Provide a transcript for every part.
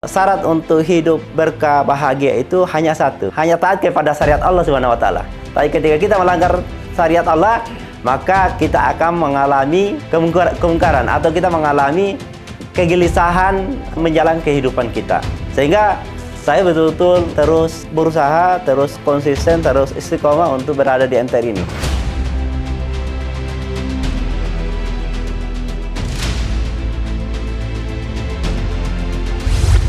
Syarat untuk hidup berkah bahagia itu hanya satu, hanya taat kepada syariat Allah Subhanahu wa taala. Tapi ketika kita melanggar syariat Allah, maka kita akan mengalami kemungkaran atau kita mengalami kegelisahan menjalani kehidupan kita. Sehingga saya betul-betul terus berusaha, terus konsisten, terus istiqomah untuk berada di MTR ini.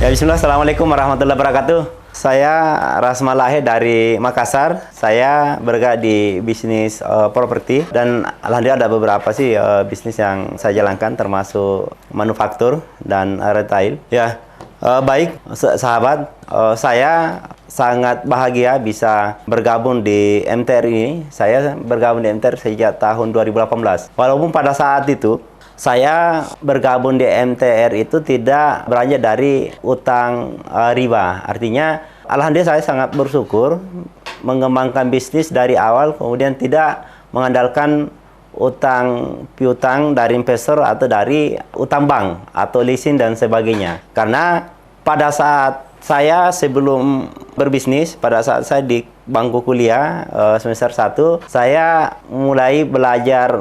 Ya, bismillah, assalamualaikum warahmatullahi wabarakatuh. Saya Rasma Lahir dari Makassar. Saya bergerak di bisnis properti dan alhamdulillah ada beberapa sih bisnis yang saya jalankan, termasuk manufaktur dan retail. Ya, baik sahabat, saya sangat bahagia bisa bergabung di MTR ini. Saya bergabung di MTR sejak tahun 2018. Walaupun pada saat itu saya bergabung di MTR itu tidak beranjak dari utang riba. Artinya, alhamdulillah saya sangat bersyukur mengembangkan bisnis dari awal, kemudian tidak mengandalkan utang piutang dari investor atau dari utang bank atau leasing dan sebagainya. Karena pada saat saya sebelum berbisnis, pada saat saya di bangku kuliah semester 1, saya mulai belajar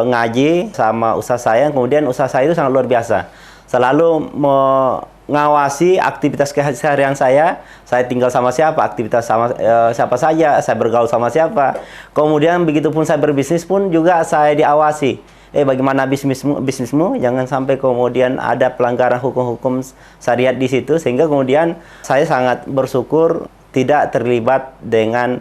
ngaji sama ustaz saya. Kemudian ustaz saya itu sangat luar biasa, selalu mengawasi aktivitas keseharian saya tinggal sama siapa, aktivitas sama siapa saja, saya bergaul sama siapa. Kemudian begitupun saya berbisnis pun juga saya diawasi. Bagaimana bisnismu, jangan sampai kemudian ada pelanggaran hukum-hukum syariat di situ. Sehingga kemudian saya sangat bersyukur tidak terlibat dengan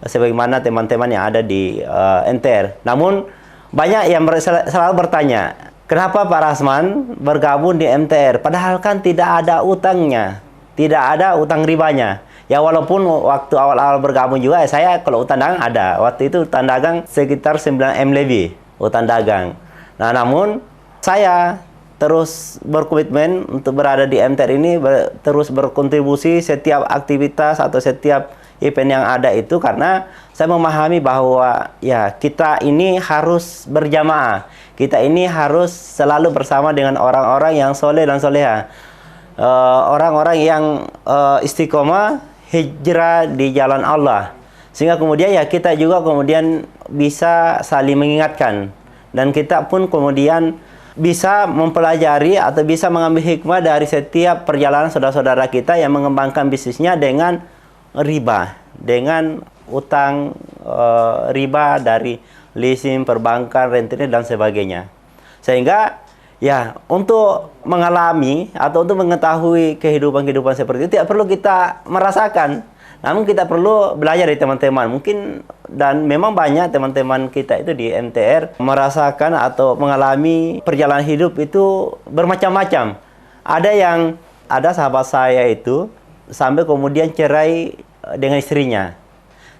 sebagaimana teman-teman yang ada di MTR. Namun banyak yang selalu bertanya, kenapa Pak Rasman bergabung di MTR? Padahal kan tidak ada utangnya, tidak ada utang ribanya. Ya, walaupun waktu awal-awal bergabung juga saya kalau utang dagang ada. Waktu itu utang dagang sekitar 9M lebih utang dagang. Nah, namun saya terus berkomitmen untuk berada di MTR ini, terus berkontribusi setiap aktivitas atau setiap event yang ada itu, karena saya memahami bahwa ya kita ini harus berjamaah. Kita ini harus selalu bersama dengan orang-orang yang soleh dan soleha. Orang-orang yang istiqomah hijrah di jalan Allah. Sehingga kemudian ya kita juga kemudian bisa saling mengingatkan. Dan kita pun kemudian bisa mempelajari atau bisa mengambil hikmah dari setiap perjalanan saudara-saudara kita yang mengembangkan bisnisnya dengan riba, dengan utang riba dari leasing, perbankan, rentenir dan sebagainya. Sehingga ya untuk mengalami atau untuk mengetahui kehidupan seperti itu tidak perlu kita merasakan. Namun kita perlu belajar dari teman-teman. Mungkin dan memang banyak teman-teman kita itu di MTR merasakan atau mengalami perjalanan hidup itu bermacam-macam. Ada sahabat saya itu sampai kemudian cerai dengan istrinya.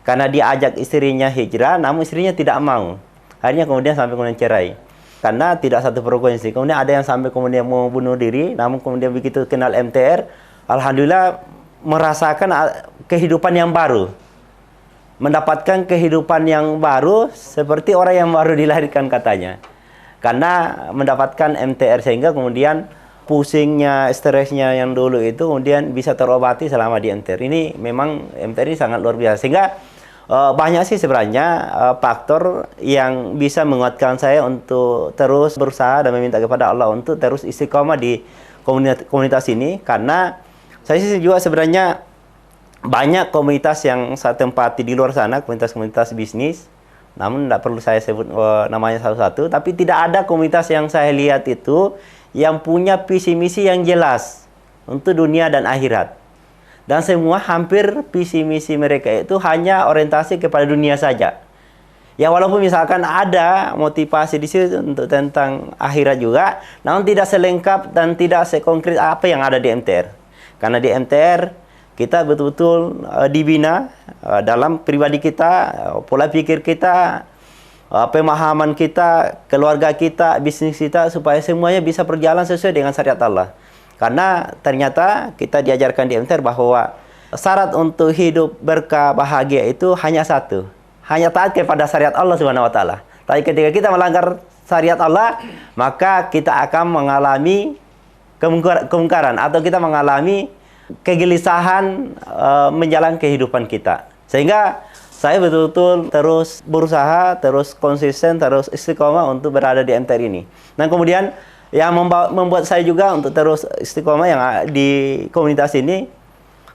Karena dia ajak istrinya hijrah, namun istrinya tidak mau. Akhirnya kemudian sampai kemudian cerai. Karena tidak satu frekuensi. Kemudian ada yang sampai kemudian mau bunuh diri, namun kemudian begitu kenal MTR, alhamdulillah merasakan kehidupan yang baru, mendapatkan kehidupan yang baru seperti orang yang baru dilahirkan katanya, karena mendapatkan MTR. Sehingga kemudian pusingnya, stresnya yang dulu itu kemudian bisa terobati selama di MTR. Ini memang MTR ini sangat luar biasa. Sehingga banyak sih sebenarnya faktor yang bisa menguatkan saya untuk terus berusaha dan meminta kepada Allah untuk terus istiqomah di komunitas ini. Karena saya sih juga sebenarnya banyak komunitas yang saya tempati di luar sana, komunitas-komunitas bisnis. Namun tidak perlu saya sebut namanya satu-satu. Tapi tidak ada komunitas yang saya lihat itu yang punya visi misi yang jelas untuk dunia dan akhirat. Dan semua hampir visi misi mereka itu hanya orientasi kepada dunia saja. Ya, walaupun misalkan ada motivasi di situ untuk tentang akhirat juga, namun tidak selengkap dan tidak sekonkret apa yang ada di MTR. Karena di MTR kita betul-betul dibina dalam pribadi kita, pola pikir kita, pemahaman kita, keluarga kita, bisnis kita, supaya semuanya bisa berjalan sesuai dengan syariat Allah. Karena ternyata kita diajarkan di MTR bahwa syarat untuk hidup berkah bahagia itu hanya satu, hanya taat kepada syariat Allah Subhanahu wa taala. Tapi ketika kita melanggar syariat Allah, maka kita akan mengalami kemungkaran atau kita mengalami kegelisahan menjalani kehidupan kita. Sehingga saya betul-betul terus berusaha, terus konsisten, terus istiqomah untuk berada di MTR ini. Dan kemudian yang membuat saya juga untuk terus istiqomah yang di komunitas ini,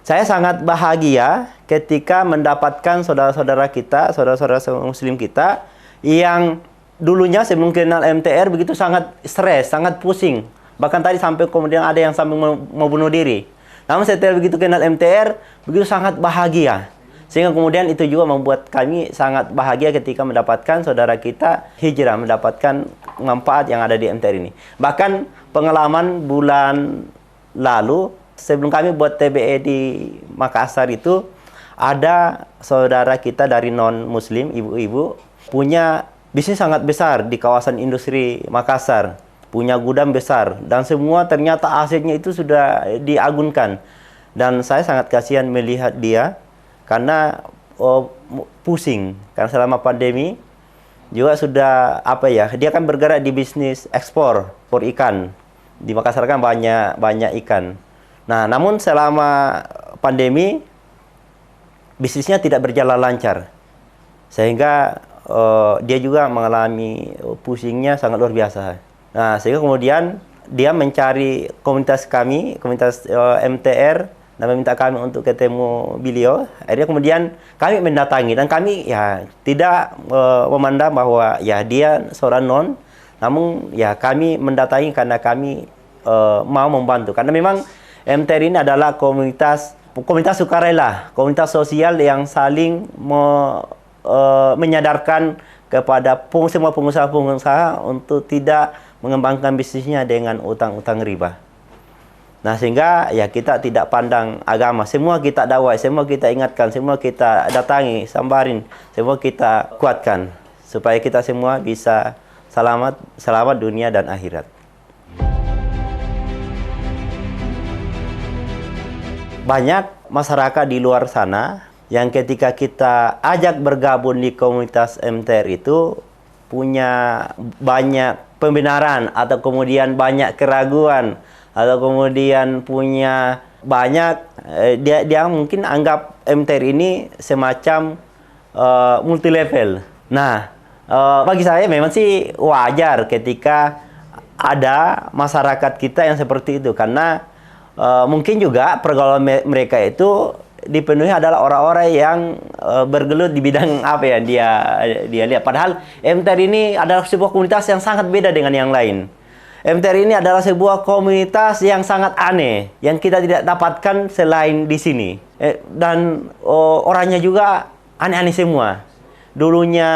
saya sangat bahagia ketika mendapatkan saudara-saudara kita, saudara-saudara muslim kita, yang dulunya sebelum kenal MTR begitu sangat stres, sangat pusing. Bahkan tadi sampai kemudian ada yang sampai mau bunuh diri. Namun setelah begitu kenal MTR, begitu sangat bahagia. Sehingga kemudian itu juga membuat kami sangat bahagia ketika mendapatkan saudara kita hijrah, mendapatkan manfaat yang ada di MTR ini. Bahkan pengalaman bulan lalu, sebelum kami buat TBE di Makassar itu, ada saudara kita dari non-muslim, ibu-ibu, punya bisnis sangat besar di kawasan industri Makassar. Punya gudang besar. Dan semua ternyata asetnya itu sudah diagunkan. Dan saya sangat kasihan melihat dia, karena pusing. Karena selama pandemi, juga sudah, dia kan bergerak di bisnis ekspor ikan. Di Makassar kan banyak ikan. Nah, namun selama pandemi, bisnisnya tidak berjalan lancar. Sehingga dia juga mengalami pusingnya sangat luar biasa. Nah, sehingga kemudian dia mencari komunitas kami, komunitas MTR, dan meminta kami untuk ketemu beliau. Akhirnya kemudian kami mendatangi, dan kami ya tidak memandang bahwa ya dia seorang non, namun ya kami mendatangi karena kami mau membantu. Karena memang MTR ini adalah komunitas sukarela, komunitas sosial yang saling menyadarkan kepada semua pengusaha-pengusaha untuk tidak mengembangkan bisnisnya dengan utang-utang riba. Nah, sehingga ya kita tidak pandang agama, semua kita dakwah, semua kita ingatkan, semua kita datangi, sambarin, semua kita kuatkan supaya kita semua bisa selamat dunia dan akhirat. Banyak masyarakat di luar sana yang ketika kita ajak bergabung di komunitas MTR itu punya banyak pembenaran atau kemudian banyak keraguan, atau kemudian punya banyak dia mungkin anggap MTR ini semacam multi level. Nah, bagi saya memang sih wajar ketika ada masyarakat kita yang seperti itu, karena mungkin juga pergaulan mereka itu dipenuhi adalah orang-orang yang bergelut di bidang apa ya dia lihat. Padahal MTR ini adalah sebuah komunitas yang sangat beda dengan yang lain. MTR ini adalah sebuah komunitas yang sangat aneh, yang kita tidak dapatkan selain di sini. Dan orangnya juga aneh-aneh semua. Dulunya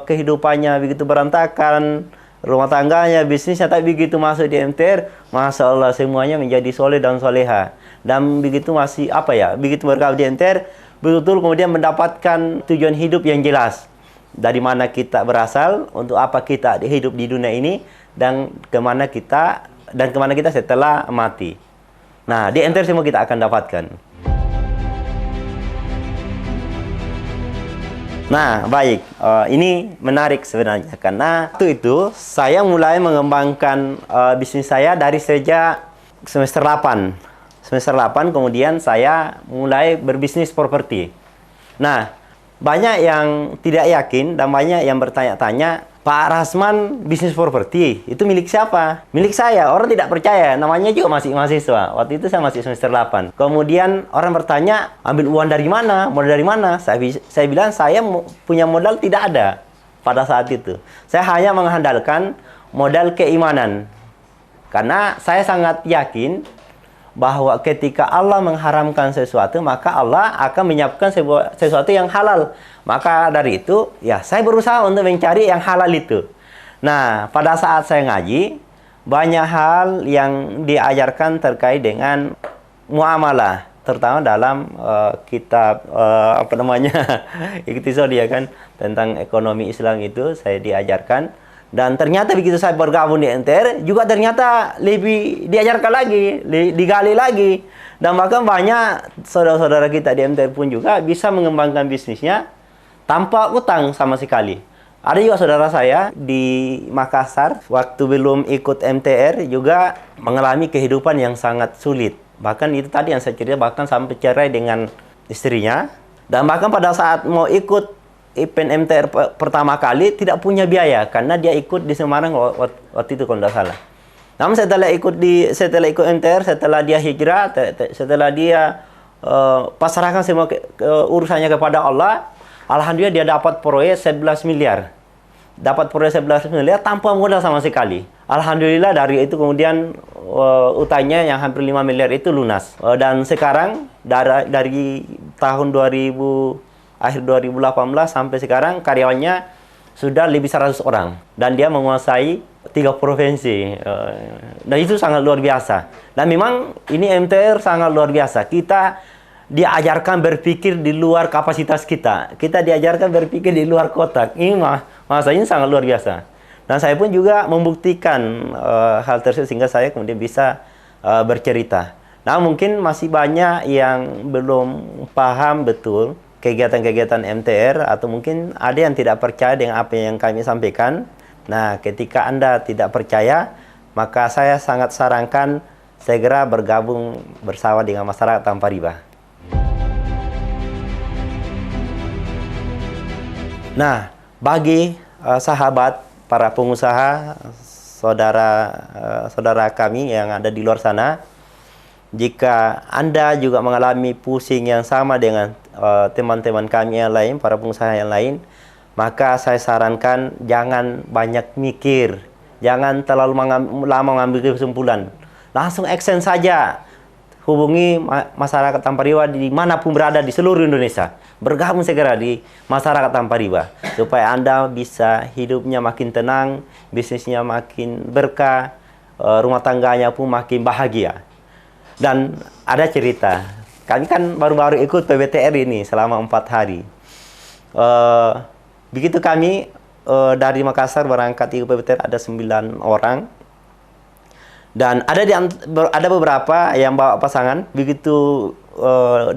kehidupannya begitu berantakan, rumah tangganya, bisnisnya, tapi begitu masuk di MTR, Masya Allah semuanya menjadi soleh dan soleha. Dan begitu begitu bergabung di MTR, betul-betul kemudian mendapatkan tujuan hidup yang jelas. Dari mana kita berasal, untuk apa kita hidup di dunia ini, dan kemana kita setelah mati. Nah, di MTR semua kita akan dapatkan. Nah, baik. Ini menarik sebenarnya, karena waktu itu saya mulai mengembangkan bisnis saya dari sejak semester 8. Semester 8 kemudian saya mulai berbisnis properti. Nah, banyak yang tidak yakin dan banyak yang bertanya-tanya, Pak Rasman bisnis properti itu milik siapa? Milik saya. Orang tidak percaya, namanya juga masih mahasiswa. Waktu itu saya masih semester 8. Kemudian orang bertanya, ambil uang dari mana? Modal dari mana? Saya bilang saya punya modal tidak ada pada saat itu. Saya hanya mengandalkan modal keimanan. Karena saya sangat yakin bahwa ketika Allah mengharamkan sesuatu, maka Allah akan menyiapkan sesuatu yang halal. Maka dari itu, ya saya berusaha untuk mencari yang halal itu. Nah, pada saat saya ngaji, banyak hal yang diajarkan terkait dengan muamalah, terutama dalam kitab Iqtisad, ya kan, tentang ekonomi Islam itu saya diajarkan. Dan ternyata begitu saya bergabung di MTR, juga ternyata lebih diajarkan lagi, digali lagi. Dan bahkan banyak saudara-saudara kita di MTR pun juga bisa mengembangkan bisnisnya tanpa utang sama sekali. Ada juga saudara saya di Makassar, waktu belum ikut MTR juga mengalami kehidupan yang sangat sulit. Bahkan itu tadi yang saya cerita, bahkan sampai cerai dengan istrinya. Dan bahkan pada saat mau ikut event MTR pertama kali, tidak punya biaya. Karena dia ikut di Semarang waktu itu kalau tidak salah. Namun setelah ikut MTR, setelah dia hijrah, setelah dia pasrahkan semua urusannya kepada Allah, alhamdulillah dia dapat proyek 11 miliar. Dapat proyek 11 miliar tanpa modal sama sekali. Alhamdulillah dari itu kemudian utangnya yang hampir 5 miliar itu lunas. Dan sekarang dari tahun 2018 sampai sekarang karyawannya sudah lebih 100 orang. Dan dia menguasai 3 provinsi. Dan itu sangat luar biasa. Dan memang ini MTR sangat luar biasa. Kita diajarkan berpikir di luar kapasitas kita. Kita diajarkan berpikir di luar kotak. Ini masanya sangat luar biasa. Dan saya pun juga membuktikan hal tersebut sehingga saya kemudian bisa bercerita. Nah, mungkin masih banyak yang belum paham betul kegiatan-kegiatan MTR, atau mungkin ada yang tidak percaya dengan apa yang kami sampaikan. Nah, ketika Anda tidak percaya, maka saya sangat sarankan segera bergabung bersama dengan masyarakat tanpa riba. Nah, bagi sahabat, para pengusaha, saudara kami yang ada di luar sana, jika Anda juga mengalami pusing yang sama dengan teman-teman kami yang lain, para pengusaha yang lain, maka saya sarankan jangan banyak mikir, jangan terlalu lama mengambil kesimpulan. Langsung action saja. Hubungi masyarakat tanpa riba dimanapun berada di seluruh Indonesia. Bergabung segera di masyarakat tanpa riba. Supaya Anda bisa hidupnya makin tenang, bisnisnya makin berkah, rumah tangganya pun makin bahagia. Dan ada cerita. Kami kan baru-baru ikut PBTR ini selama 4 hari. Begitu kami dari Makassar berangkat ikut PBTR ada 9 orang. Dan ada beberapa yang bawa pasangan. Begitu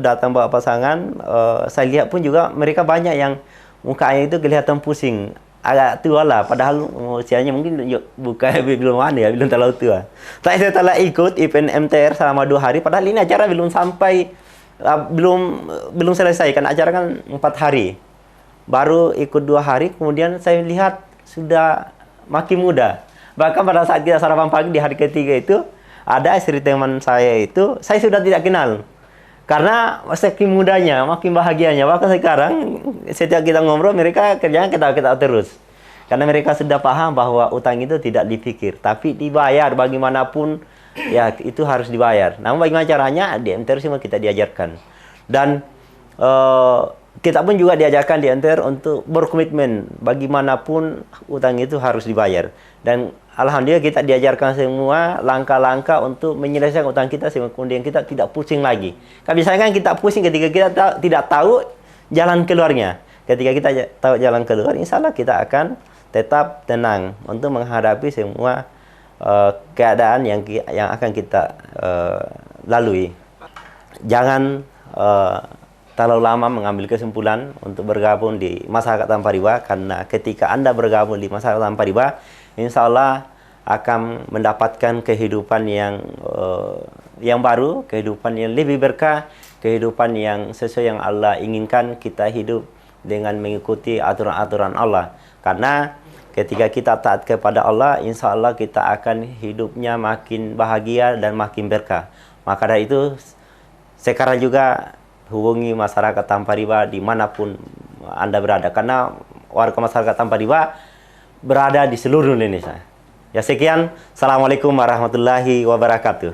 datang bawa pasangan, saya lihat pun juga mereka banyak yang mukanya itu kelihatan pusing, agak tua lah. Padahal usianya mungkin belum ada ya, belum terlalu tua. Tapi setelah ikut event MTR selama 2 hari, padahal ini acara belum sampai, belum selesai kan, acara kan 4 hari. Baru ikut 2 hari, kemudian saya lihat sudah makin muda. Bahkan pada saat kita sarapan pagi di hari ketiga itu, ada istri teman saya itu, saya sudah tidak kenal. Karena saking mudanya, makin bahagianya. Bahkan sekarang, setiap kita ngobrol, mereka kerjanya ketawa-ketawa terus. Karena mereka sudah paham bahwa utang itu tidak dipikir, tapi dibayar bagaimanapun, ya itu harus dibayar. Namun bagaimana caranya, di MTR semua kita diajarkan. Dan kita pun juga diajarkan di MTR untuk berkomitmen, bagaimanapun utang itu harus dibayar. Dan alhamdulillah kita diajarkan semua langkah-langkah untuk menyelesaikan utang kita sehingga kemudian kita tidak pusing lagi. Kan biasanya kan kita pusing ketika kita tidak tahu jalan keluarnya. Ketika kita tahu jalan keluar, insya Allah kita akan tetap tenang untuk menghadapi semua keadaan yang akan kita lalui. Jangan terlalu lama mengambil kesimpulan untuk bergabung di masyarakat tanpa riba, karena ketika Anda bergabung di masyarakat tanpa riba, insya Allah akan mendapatkan kehidupan yang baru, kehidupan yang lebih berkah, kehidupan yang sesuai yang Allah inginkan. Kita hidup dengan mengikuti aturan-aturan Allah. Karena ketika kita taat kepada Allah, insya Allah kita akan hidupnya makin bahagia dan makin berkah. Maka dari itu, sekarang juga hubungi masyarakat tanpa riba dimanapun Anda berada. Karena warga masyarakat tanpa riba berada di seluruh Indonesia. Ya sekian. Assalamualaikum warahmatullahi wabarakatuh.